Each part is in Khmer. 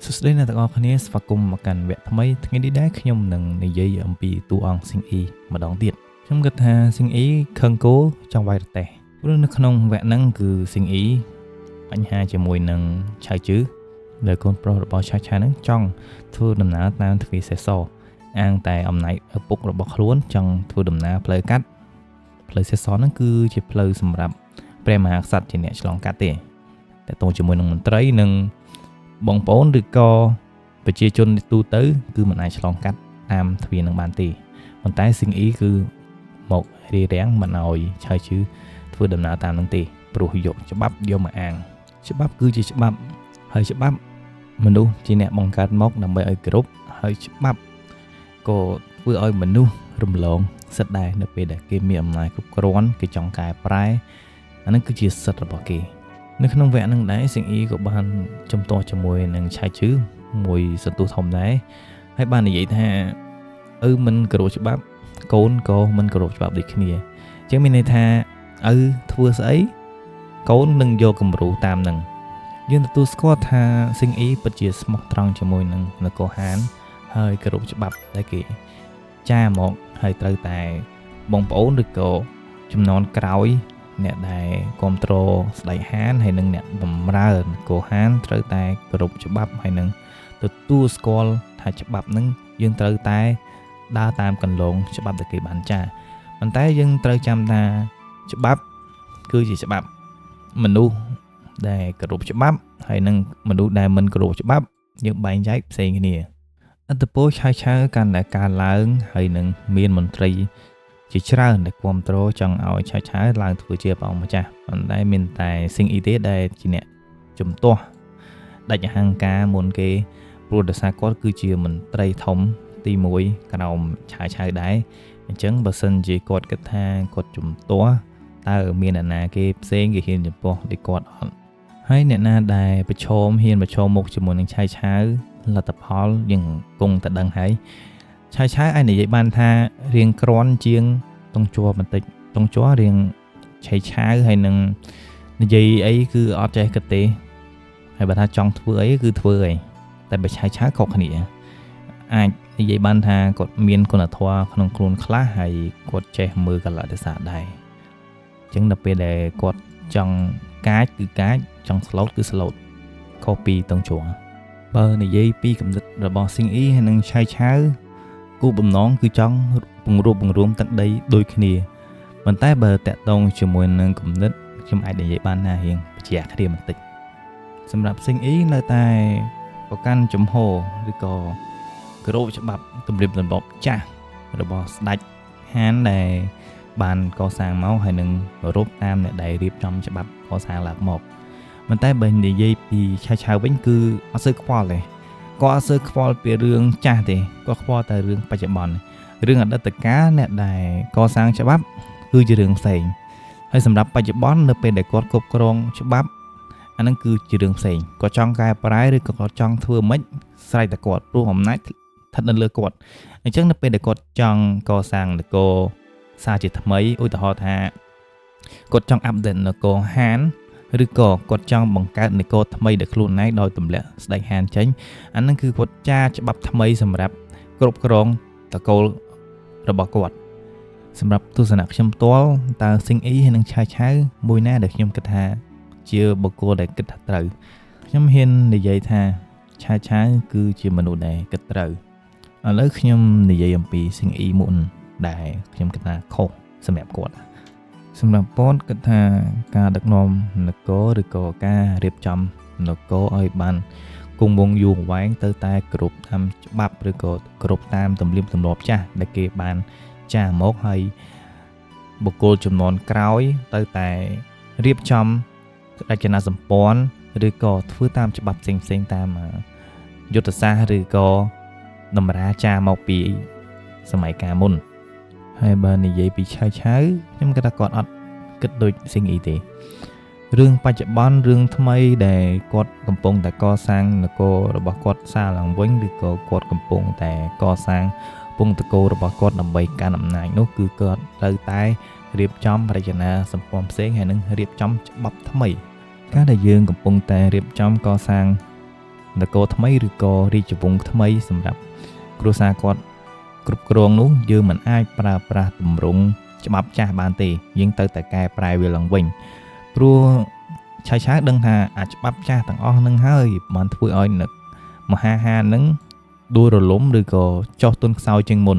សួស្តីអ្នកទាំងអស់គ្នាស្វាគមន៍មកកាន់វគ្គថ្មីថ្ងៃនេះដែរខ្ញុំនឹងនិយាយអំពីតួអង្គស៊ីងអ៊ីម្ដងទៀតខ្ញុំគិតថាស៊ីងអ៊ីខឹងគោចង់វាយរទេះព្រោះនៅក្នុងវគ្គហ្នឹងគឺស៊ីងអ៊ីបញ្ហាជាមួយនឹងឆៅជឺដែលកូនប្រុសរបស់ឆៅហ្នឹងចង់ធ្វើដំណើរតាមទ្វារសេះសអាងតែអំណាចឪពុករបស់ខ្លួនចង់ធ្វើដំណើរផ្លូវកាត់ផ្លូវសេះសហ្នឹងគឺជាផ្លូវសម្រាប់ព្រះមហាក្សត្រជាអ្នកឆ្លងកាត់ទេតែតោះជាមួយនឹងមន្ត្រីនិងបងប្អូនឬក៏ប្រជាជនទូទៅគឺមិនអាចឆ្លងកាត់តាមទ្វារនឹងបានទេប៉ុន្តែស៊ីងអ៊ីគឺមករារាំងមិនឲ្យឆៅជឺធ្វើដំណើរតាមនឹងទេព្រោះយកច្បាប់យកមកអាងច្បាប់គឺជាច្បាប់ហើយច្បាប់មនុស្សជាអ្នកបង្កើតមកដើម្បីឲ្យគោរពហើយច្បាប់ក៏ធ្វើឲ្យមនុស្សរំលងសិទ្ធិដែរនៅពេលដែលគេមានអំណាចគ្រប់គ្រាន់គេចង់កែប្រែអានឹងគឺជាសិទ្ធិរបស់គេនៅក្នុងវគ្គហ្នឹងដែរស៊ីងអ៊ីក៏បានជំទាស់ជាមួយនឹងឆៃជឺមួយសន្ទុះធំដែរហើយបាននិយាយថាមិនគោរពច្បាប់កូនក៏មិនគោរពច្បាប់ដូចគ្នាអញ្ចឹងមានន័យថាធ្វើស្អីកូននឹងយកគំរូតាមនឹងយើងទទួលស្គាល់ថាស៊ីងអ៊ីពិតជាស្មោះត្រង់ជាមួយនឹងនគរហានហើយគោរពច្បាប់ដែលគេចាមកហើយត្រូវតែបងប្អូនឬក៏ចំនួនក្រោយអ្នកដែលគ្រប់គ្រងស្ដេចហានហើយនិងអ្នកបម្រើនគរហានត្រូវតែគោរពច្បាប់ហើយនឹងទទួលស្គាល់ថាច្បាប់នឹងយើងត្រូវតែដើរតាមកន្លងច្បាប់ដែលគេបានចាប៉ុន្តែយើងត្រូវចាំថាច្បាប់គឺជាច្បាប់មនុស្សដែលគោរពច្បាប់ហើយនិងមនុស្សដែលមិនគោរពច្បាប់យើងបែងចែកផ្សេងគ្នាអត្តពលឆៅកាន់តែកើនឡើងហើយនឹងមានមន្ត្រីជាច្រើនដែលគ្រប់គ្រងចង់ឲ្យឆៅឡើងធ្វើជាព្រះអង្គម្ចាស់ប៉ុន្តែមានតែស៊ីងអ៊ីទេដែលជាអ្នកជំទាស់ដាច់អហង្ការមុនគេព្រោះដោយសារគាត់គឺជាមន្ត្រីធំទី1ក្រោមឆៅដែរអញ្ចឹងបើសិនជាគាត់គិតថាគាត់ជំទាស់តើមានអ្នកណាគេផ្សេងគេហ៊ានចំពោះដូចគាត់អត់ហើយអ្នកណាដែលហ៊ានប្រឈមមុខជាមួយនឹងឆៅលទ្ធផលយើងគង់តែដឹងហើយឆៅអាចនិយាយបានថារៀងក្រាន់ជាងតុងជ័របន្តិចតុងជ័ររៀងឆៅហើយនឹងនិយាយអីគឺអត់ចេះគិតទេហើយបើថាចង់ធ្វើអីគឺធ្វើអីតែបើឆៅខុសគ្នាអាចនិយាយបានថាគាត់មានគុណធម៌ក្នុងខ្លួនខ្លះហើយគាត់ចេះមើលកលៈទេសៈដែរអញ្ចឹងដល់ពេលដែលគាត់ចង់កាចគឺកាចចង់ស្លូតគឺស្លូតខុសពីតុងជ័របើនិយាយពីគំនិតរបស់ស៊ីងអ៊ីហើយនឹងឆៅគោលបំណងគឺចង់បង្រួមទឹកដីដូចគ្នាប៉ុន្តែបើតាក់ទងជាមួយនឹងគំនិតខ្ញុំអាចនិយាយបានថារៀងបច្ចេកគ្នាបន្តិចសម្រាប់ស៊ីងអ៊ីនៅតែប្រកាន់ជំហរឬក៏គោរពច្បាប់ទំនៀមទម្លាប់ចាស់របស់ស្ដេចហានដែលបានកសាងមកហើយនឹងគោរពតាមអ្នកដែលរៀបចំច្បាប់កសាងឡើងមកប៉ុន្តែបើនិយាយពីឆៅវិញគឺអត់សូវខ្វល់ទេក៏អត់សូវខ្វល់ពីរឿងចាស់ទេក៏ខ្វល់តែរឿងបច្ចុប្បន្នរឿងអតីតកាលអ្នកដែលកសាងច្បាប់គឺជារឿងផ្សេងហើយសម្រាប់បច្ចុប្បន្ននៅពេលដែលគាត់គ្រប់គ្រងច្បាប់អានឹងគឺជារឿងផ្សេងគាត់ចង់កែប្រែឬក៏គាត់ចង់ធ្វើម៉េចស្រេចតែគាត់ព្រោះអំណាចស្ថិតនៅលើគាត់អញ្ចឹងនៅពេលដែលគាត់ចង់កសាងនគរសារជាថ្មីឧទាហរណ៍ថាគាត់ចង់អាប់ដេតនគរហានឬក៏គាត់ចង់បង្កើតនគរថ្មីដែលខ្លួនឯងដោយទម្លាក់ស្ដេចហានចេញអានឹងគឺគាត់ចាច្បាប់ថ្មីសម្រាប់គ្រប់គ្រងតកូលរបស់គាត់សម្រាប់ទស្សនៈខ្ញុំផ្ទាល់តើស៊ីងអ៊ីហើយនឹងឆៅមួយណាដែលខ្ញុំគិតថាជាបុគ្គលដែលគិតថាត្រូវខ្ញុំហ៊ាននិយាយថាឆៅគឺជាមនុស្សដែលគិតត្រូវឥឡូវខ្ញុំនិយាយអំពីស៊ីងអ៊ីមុនដែលខ្ញុំគិតថាខុសសម្រាប់គាត់សម្រាប់ពតគិតថាការដឹកនាំនគរឬក៏ការរៀបចំនគរឲ្យបានគង់វង្សយូរអង្វែងទៅតែគ្រប់តាមច្បាប់ឬក៏គ្រប់តាមទំនៀមទម្លាប់ចាស់ដែលគេបានចាស់មកហើយបុគ្គលចំនួនក្រោយទៅតែរៀបចំរចនាសម្ព័ន្ធឬក៏ធ្វើតាមច្បាប់ផ្សេងតាមយុទ្ធសាស្ត្រឬក៏តម្រាចារមកពីសម័យកាលមុនហើយបើនិយាយពីឆៅខ្ញុំគិតថាគាត់អត់គិតដូចស៊ីងអ៊ីទេរឿងបច្ចុប្បន្នរឿងថ្មីដែលគាត់កំពុងតែកសាងនគររបស់គាត់សារឡើងវិញឬក៏គាត់កំពុងតែកសាងពងតកោរបស់គាត់ដើម្បីកាន់អំណាចនោះគឺគាត់ត្រូវតែរៀបចំរចនាសម្ព័ន្ធផ្សេងហើយនឹងរៀបចំច្បាប់ថ្មីការដែលយើងកំពុងតែរៀបចំកសាង នគរថ្មីឬក៏រាជវង្សថ្មីសម្រាប់គ្រួសារគាត់គ្រប់គ្រងនោះយើងមិនអាចប្រើប្រាស់ទម្រង់ច្បាប់ចាស់បានទេយើងត្រូវតែកែប្រែវាឡើងវិញព្រោះឆាយដឹងថាអាច្បាប់ចាស់ទាំងអស់នឹងហើយបានធ្វើឲ្យនឹកមហាហាននឹងដួលរលំឬក៏ចុះទុនខ្សោយជាងមុន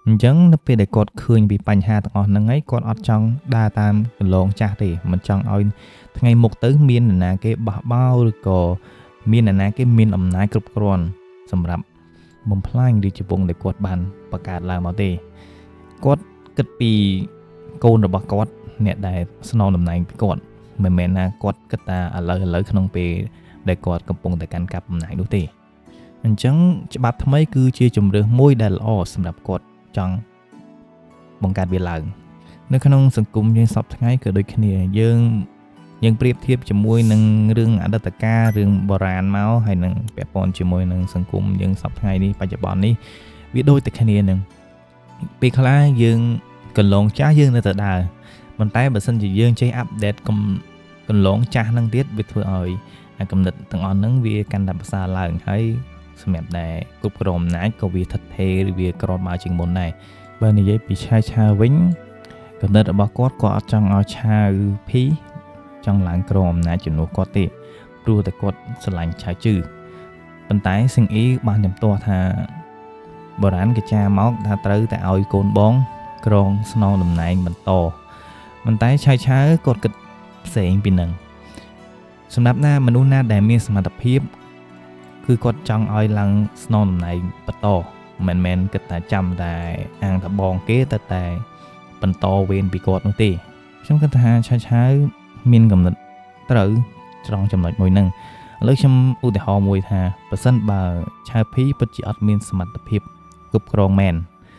អញ្ចឹងនៅពេលដែលគាត់ឃើញពីបញ្ហាទាំងអស់ហ្នឹងហើយគាត់អត់ចង់ដើរតាមកន្លងចាស់ទេមិនចង់ឲ្យថ្ងៃមុខទៅមាននរណាគេបះបោឬក៏មាននរណាគេមានអំណាចគ្រប់គ្រាន់សម្រាប់បំផ្លាញរាជវង្សដែលគាត់បានបង្កើតឡើងមកទេគាត់គិតពីកូនរបស់គាត់អ្នកដែលស្នងតំណែងពីគាត់មិនមែនថាគាត់គិតថាឥឡូវក្នុងពេលដែលគាត់កំពុងតែកាន់កាប់អំណាចនោះទេអញ្ចឹងច្បាប់ថ្មីគឺជាជំរើសមួយដែលល្អសម្រាប់គាត់ចង់បង្កើតវាឡើងនៅក្នុងសង្គមយើងសពថ្ងៃក៏ដូចគ្នាយើងប្រៀបធៀបជាមួយនឹងរឿងអតីតកាលរឿងបុរាណមកហើយនឹងពាក់ព័ន្ធជាមួយនឹងសង្គមយើងសពថ្ងៃនេះបច្ចុប្បន្ននេះវាដូចតែគ្នានឹងពេលខ្លះយើងកន្លងចាស់យើងនៅតែដើរប៉ុន្តែបើសិនជាយើងចេះអាប់ដេតកន្លងចាស់ហ្នឹងទៀតវាធ្វើឲ្យគំនិតទាំងអស់ហ្នឹងវាកាន់តែប្រសើរឡើងហើយសម្រាប់តែគ្រប់គ្រងអំណាចក៏វាថិតថេរវាក្រមកជាងមុនដែរបើនិយាយពីឆាវិញគំនិតរបស់គាត់ក៏អត់ចង់ឲ្យឆាភីចង់ឡើងក្រមអំណាចជំនួសគាត់ទេព្រោះតែគាត់ស្រឡាញ់ឆាជឺប៉ុន្តែសិងអ៊ីបានចំទាស់ថាបុរាណគេចាមកថាត្រូវតែឲ្យកូនបងក្រងស្នងតំណែងបន្តប៉ុន្តែឆាគាត់គិតផ្សេងពីនឹងសម្រាប់មនុស្សណាដែលមានសមត្ថភាពគឺគាត់ចង់ឲ្យឡើងស្នងតំណែងបន្តមិនមែនគិតតែចាំតែអាងតបងគេតែបន្តវេនពីគាត់នោះទេខ្ញុំគិតថាឆាមានកំណត់ត្រូវត្រង់ចំណុចមួយហ្នឹងឥឡូវខ្ញុំឧទាហរណ៍មួយថាប្រសិនបើឆាភីពិតជាអត់មានសមត្ថភាពគ្រប់គ្រងមែន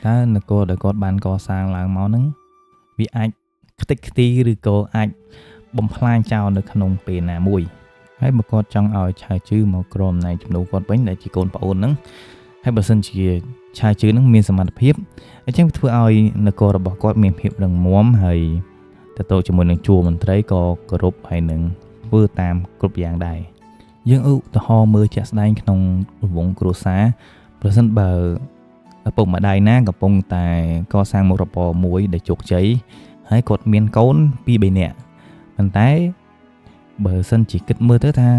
តើនគរដែលគាត់បានកសាងឡើងមកហ្នឹងវាអាចខ្ទេចខ្ទីឬក៏អាចបំផ្លាញចោលនៅក្នុងពេលណាមួយហើយបើគាត់ចង់ឲ្យឆាជឺមកក្រមនៃជំនួសគាត់វិញដែលជាកូនប្អូនហ្នឹងហើយបើសិនជាឆាជឺហ្នឹងមានសមត្ថភាពអញ្ចឹងធ្វើឲ្យនគររបស់គាត់មានភាពរឹងមាំហើយតទៅជាមួយនឹងជួរមន្ត្រីក៏គោរពហើយនឹងធ្វើតាមគ្រប់យ៉ាងដែរយើងឧទាហរណ៍មើលជាក់ស្ដែងក្នុងវងគ្រួសារប្រសិនបើឪពុកម្ដាយណាកំពុងតែកសាងមុខរបរមួយដែលជោគជ័យហើយគាត់មានកូន 2-3 នាក់ប៉ុន្តែបើសិនជាគិតមើលទៅថា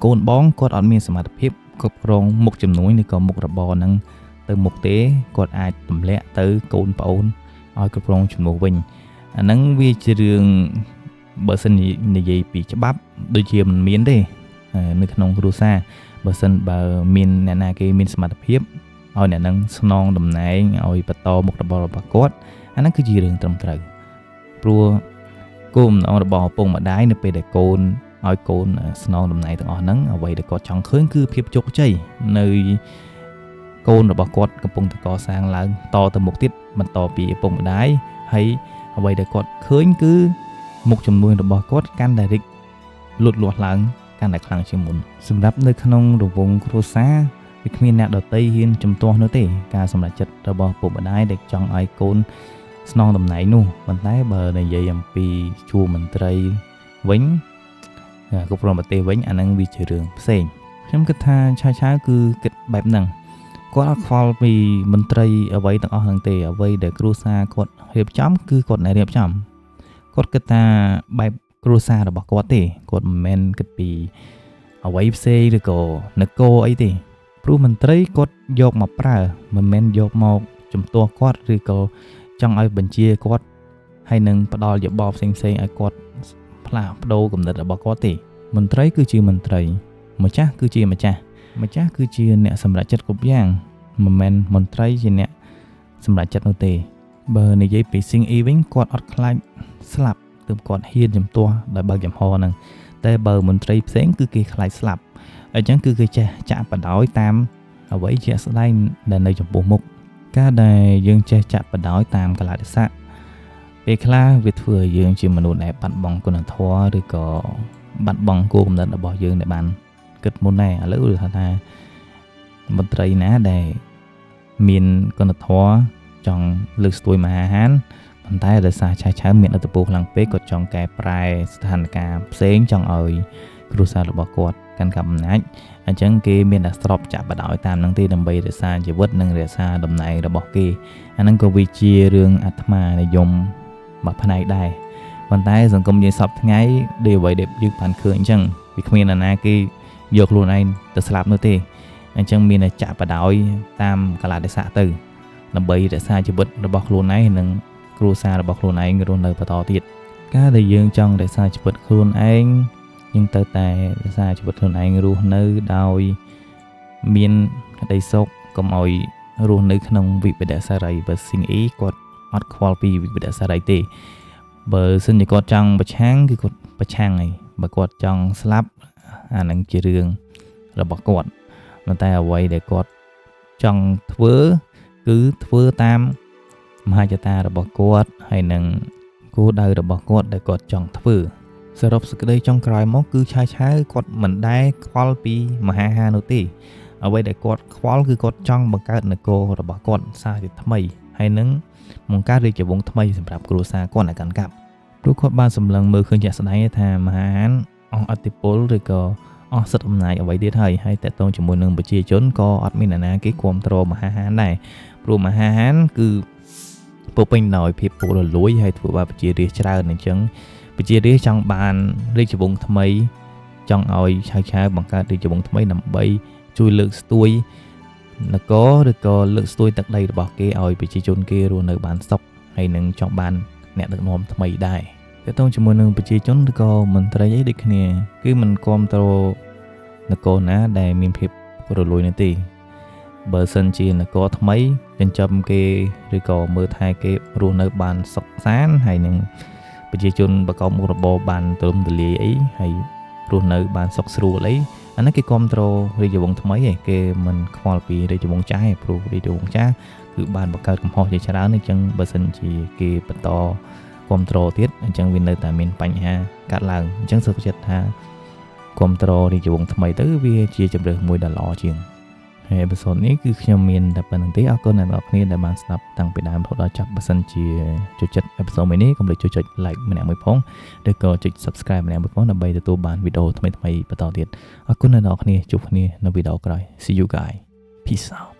កូនបងគាត់អត់មានសមត្ថភាពគ្រប់គ្រងមុខជំនួញឬក៏មុខរបរហ្នឹងទៅមុខទេគាត់អាចទម្លាក់ទៅកូនប្អូនឲ្យគ្រប់គ្រងជំនួសវិញអាហ្នឹងវាជារឿងបើសិននិយាយពីច្បាប់ដូចជាមិនមានទេនៅក្នុងគ្រួសារបើសិនបើមានអ្នកណាគេមានសមត្ថភាពឲ្យអ្នកហ្នឹងស្នងតំណែងឲ្យបន្តមុខរបររបស់គាត់អាហ្នឹងគឺជារឿងត្រឹមត្រូវព្រោះគោលបំណងរបស់ឪពុកម្ដាយនៅពេលដែលកូនឲ្យកូនស្នងតំណែងទាំងអស់ហ្នឹងអ្វីដែលគាត់ចង់ឃើញគឺភាពជោគជ័យនៅកូនរបស់គាត់កំពុងតែកសាងឡើងតទៅមុខទៀតបន្តពីឪពុកម្ដាយហើយអ្វីដែលគាត់ឃើញគឺមុខជំនួញរបស់គាត់កាន់តែរីកលូតលាស់ឡើងកាន់តែខ្លាំងជាងមុនសម្រាប់នៅក្នុងរង្វង់គ្រួសារវាគ្មានអ្នកដទៃហ៊ានជំទាស់នោះទេការសម្រេចចិត្តរបស់ឪពុកម្ដាយដែលចង់ឲ្យកូនស្នងតំណែងនោះប៉ុន្តែបើនិយាយអំពីជួរមន្ត្រីវិញគ្រប់គ្រងប្រទេសវិញអានឹងវាជារឿងផ្សេងខ្ញុំគិតថាឆាគឺគិតបែបហ្នឹងគាត់អត់ខ្វល់ពីមន្ត្រីអ្វីទាំងអស់ហ្នឹងទេអ្វីដែលគ្រួសារគាត់រៀបចំគឺគាត់ណែរៀបចំគាត់គិតថាបែបគ្រួសាររបស់គាត់ទេគាត់មិនមែនគិតពីអ្វីផ្សេងឬក៏នគរអីទេព្រោះមន្ត្រីគាត់យកមកប្រើមិនមែនយកមកជំទាស់គាត់ឬក៏ចង់ឲ្យបញ្ជាគាត់ហើយនឹងផ្ដល់យោបល់ផ្សេងៗឲ្យគាត់ផ្លាស់ប្ដូរគំនិតរបស់គាត់ទេមន្ត្រីគឺជាមន្ត្រីម្ចាស់គឺជាម្ចាស់គឺជាអ្នកសម្រេចចិត្តគ្រប់យ៉ាងមិនមែនមន្ត្រីជាអ្នកសម្រេចចិត្តនោះទេបើនិយាយពីស៊ីងអ៊ីវិញគាត់អត់ខ្លាចស្លាប់ទើបគាត់ហ៊ានជំទាស់ដោយបើកចំហហ្នឹងតែបើមន្ត្រីផ្សេងគឺគេខ្លាចស្លាប់អញ្ចឹងគឺគេចេះចាក់បដ ாய் តាមអ្វីជាក់ស្ដែងដែលនៅចំពោះមុខការដែលយើងចេះចាក់បដ ாய் តាមកលៈទេសៈពេលខ្លះវាធ្វើឲ្យយើងជាមនុស្សដែលបាត់បង់គុណធម៌ឬក៏បាត់បង់គោលគំនិតរបស់យើងដែលបានគិតមុនដែរឥឡូវគឺថាមន្ត្រីណាដែលមានគុណធម៌ចង់លើកស្ទួយមហាហានប៉ុន្តែដោយសារឆាមានឥទ្ធិពលខ្លាំងពេកគាត់ចង់កែប្រែស្ថានភាពផ្សេងចង់ឲ្យ គ្រួសាររបស់គាត់កាន់កាប់អំណាចអញ្ចឹងគេមានតែស្របចាក់បដ ாய் តាមនឹងទេដើម្បីរក្សាជីវិតនិងរក្សាតំណែងរបស់គេអាហ្នឹងក៏វាជារឿងអាត្មានិយមមួយផ្នែកដែរប៉ុន្តែសង្គមយើងសពថ្ងៃដែលអ្វីដែលយើងបានឃើញអញ្ចឹងវាគ្មាននរណាគេយកខ្លួនឯងទៅស្លាប់នោះទេអញ្ចឹងមានតែចាក់បដ ாய் តាមកលៈទេសៈទៅដើម្បីរក្សាជីវិតរបស់ខ្លួនឯងនិងគ្រួសាររបស់ខ្លួនឯងរស់នៅបន្តទៀតការដែលយើងចង់រក្សាជីវិតខ្លួនឯងយើងទៅតែរក្សាជីវិតខ្លួនឯងរស់នៅដោយមានក្តីសុខកុំឲ្យរស់នៅក្នុងវិបត្តិសេរីបើស៊ីងអ៊ីគាត់អត់ខ្វល់ពីវិបត្តិសេរីទេបើសិនជាគាត់ចង់ប្រឆាំងគឺគាត់ប្រឆាំងហើយបើគាត់ចង់ស្លាប់អានឹងជារឿងរបស់គាត់ប៉ុន្តែអ្វីដែលគាត់ចង់ធ្វើគឺធ្វើតាមមហិច្ឆតារបស់គាត់ហើយនឹងគោលដៅរបស់គាត់ដែលគាត់ចង់ធ្វើសរុបសេចក្តីចុងក្រោយមកគឺឆាវគាត់មិនដែលខ្វល់ពីមហាហានោះទេអ្វីដែលគាត់ខ្វល់គឺគាត់ចង់បង្កើតនគររបស់គាត់សារជាថ្មីហើយនឹងបង្កើតរាជវង្សថ្មីសម្រាប់គ្រួសារគាត់ឲ្យកាន់កាប់ព្រោះគាត់បានសម្លឹងមើលឃើញជាក់ស្ដែងថាមហាហានអស់ឥទ្ធិពលឬក៏អស់សិទ្ធិអំណាចអ្វីទៀតហើយតកតងជាមួយនឹងប្រជាជនក៏អត់មានអ្នកណាគេគ្រប់គ្រងមហាហានដែរព្រោះមហាហានគឺពោពេញដោយភាពពុករលួយហើយធ្វើឲ្យប្រជារាស្ត្រច្រើនអញ្ចឹងប្រជារាស្ត្រចង់បានរាជវង្សថ្មីចង់ឲ្យឆាវបង្កើតរាជវង្សថ្មីដើម្បីជួយលើកស្ទួយនគរឬក៏លើកស្ទួយទឹកដីរបស់គេឲ្យប្រជាជនគេរស់នៅបានសុខហើយនឹងចង់បានអ្នកដឹកនាំថ្មីដែរតើតើជាមួយនឹងប្រជាជនឬក៏មន្ត្រីអីដូចគ្នាគឺមិនគ្រប់គ្រងនគរណាដែលមានភាពរលួយនោះទេបើសិនជានគរថ្មីចិញ្ចឹមគេឬក៏មើលថែគេរស់នៅបានសុខសាន្តហើយនឹងប្រជាជនប្រកបមុខរបរបានទូលំទូលាយអីហើយរស់នៅបានសុខស្រួលអីអានេះគេគ្រប់គ្រងរាជវង្សថ្មីឯងគេមិនខ្វល់ពីរាជវង្សចាស់ឯងព្រោះរាជវង្សចាស់គឺបានបង្កើតកំហុសជាច្រើនអញ្ចឹងបើសិនជាគេបន្តគ្រប់គ្រងទៀតអញ្ចឹងវានៅតែមានបញ្ហាកើតឡើងអញ្ចឹងសុខចិត្តថាគ្រប់គ្រងរាជវង្សថ្មីទៅវាជាជម្រើសមួយដ៏ល្អជាងហើយអេពីសូតនេះគឺខ្ញុំមានតែប៉ុណ្្នឹងទេអរគុណអ្នកនរគ្នាដែលបានស្ដាប់តាំងពីដើមរហូតដល់ចប់បើសិនជាចូលចិត្តអេពីសូតមួយនេះកុំភ្លេចចុច like ម្នាក់មួយផងឬក៏ចុច subscribe ម្នាក់មួយផងដើម្បីទទួលបានវីដេអូថ្មីៗបន្តទៀតអរគុណអ្នកនរគ្នាជួបគ្នានៅវីដេអូក្រោយ See you guys peace out